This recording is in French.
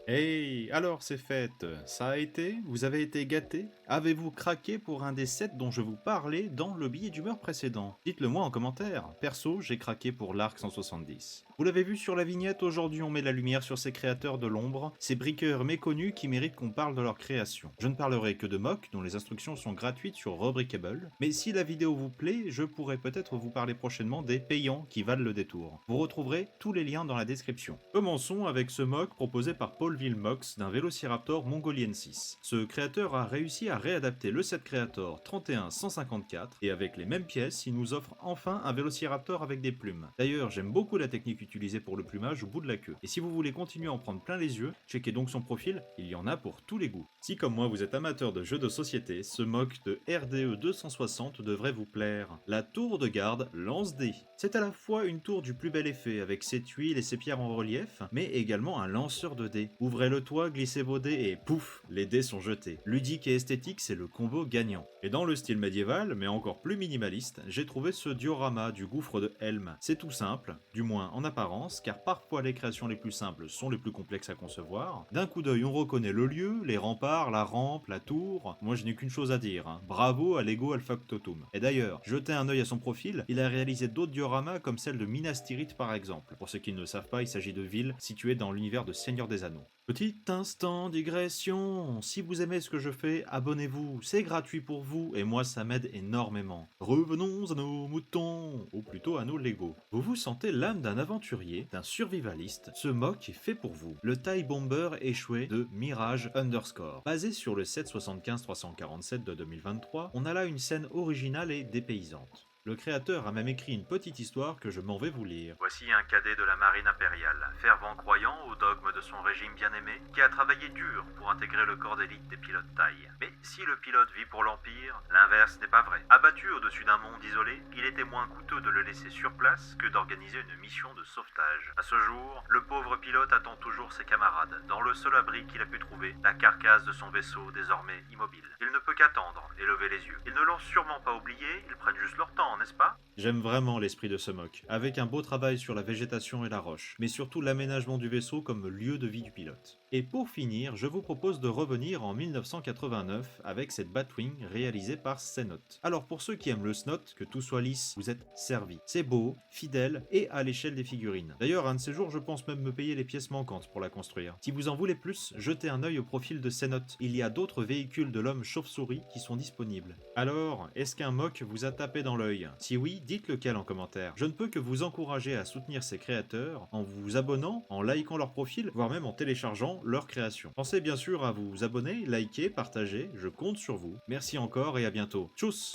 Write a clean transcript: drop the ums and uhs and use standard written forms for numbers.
Hey, alors c'est fait, ça a été? Vous avez été gâté? Avez-vous craqué pour un des sets dont je vous parlais dans le billet d'humeur précédent? Dites-le moi en commentaire. Perso, j'ai craqué pour l'Arc 170. Vous l'avez vu sur la vignette, aujourd'hui on met la lumière sur ces créateurs de l'ombre, ces briqueurs méconnus qui méritent qu'on parle de leur création. Je ne parlerai que de Mock, dont les instructions sont gratuites sur Rebrickable, mais si la vidéo vous plaît, je pourrais peut-être vous parler prochainement des payants qui valent le détour. Vous retrouverez tous les liens dans la description. Commençons avec ce Mock proposé par Paul Wilmox d'un Vélociraptor mongoliensis. Ce créateur a réussi à réadapter le set Creator 31154 et avec les mêmes pièces, il nous offre enfin un Vélociraptor avec des plumes. D'ailleurs, j'aime beaucoup la technique utilisée pour le plumage au bout de la queue. Et si vous voulez continuer à en prendre plein les yeux, checkez donc son profil, il y en a pour tous les goûts. Si comme moi vous êtes amateur de jeux de société, ce mock de RDE 260 devrait vous plaire. La tour de garde lance-dés. C'est à la fois une tour du plus bel effet avec ses tuiles et ses pierres en relief, mais également un lanceur de dés. Ouvrez le toit, glissez vos dés et pouf, les dés sont jetés. Ludique et esthétique, c'est le combo gagnant. Et dans le style médiéval, mais encore plus minimaliste, j'ai trouvé ce diorama du gouffre de Helm. C'est tout simple, du moins en apparence, car parfois les créations les plus simples sont les plus complexes à concevoir. D'un coup d'œil, on reconnaît le lieu, les remparts, la rampe, la tour. Moi, je n'ai qu'une chose à dire, hein. Bravo à Lego Alphactotum. Et d'ailleurs, jetez un œil à son profil, il a réalisé d'autres dioramas comme celle de Minas Tirith par exemple. Pour ceux qui ne le savent pas, il s'agit de villes situées dans l'univers de Seigneur des Anneaux. Petit instant digression, si vous aimez ce que je fais, abonnez-vous, c'est gratuit pour vous et moi ça m'aide énormément. Revenons à nos moutons, ou plutôt à nos Lego. Vous vous sentez l'âme d'un aventurier, d'un survivaliste, ce mock est fait pour vous. Le TIE Bomber échoué de Mirage Underscore. Basé sur le 775-347 de 2023, on a là une scène originale et dépaysante. Le créateur a même écrit une petite histoire que je m'en vais vous lire. Voici un cadet de la marine impériale, fervent croyant au dogme de son régime bien-aimé, qui a travaillé dur pour intégrer le corps d'élite des pilotes taille. Mais si le pilote vit pour l'Empire, l'inverse n'est pas vrai. Abattu au-dessus d'un monde isolé, il était moins coûteux de le laisser sur place que d'organiser une mission de sauvetage. À ce jour, le pauvre pilote attend toujours ses camarades, dans le seul abri qu'il a pu trouver, la carcasse de son vaisseau désormais immobile. Il ne peut qu'attendre et lever les yeux. Ils ne l'ont sûrement pas oublié, ils prennent juste leur temps, n'est-ce pas? J'aime vraiment l'esprit de ce mock, avec un beau travail sur la végétation et la roche, mais surtout l'aménagement du vaisseau comme lieu de vie du pilote. Et pour finir, je vous propose de revenir en 1989 avec cette Batwing réalisée par Snot. Alors pour ceux qui aiment le Snot, que tout soit lisse, vous êtes servis. C'est beau, fidèle et à l'échelle des figurines. D'ailleurs, un de ces jours, je pense même me payer les pièces manquantes pour la construire. Si vous en voulez plus, jetez un œil au profil de Snot. Il y a d'autres véhicules de l'homme chauve-souris qui sont disponibles. Alors, est-ce qu'un mock vous a tapé dans l'œil? Si oui, dites lequel en commentaire. Je ne peux que vous encourager à soutenir ces créateurs en vous abonnant, en likant leur profil, voire même en téléchargeant leur création. Pensez bien sûr à vous abonner, liker, partager, je compte sur vous. Merci encore et à bientôt. Tchuss!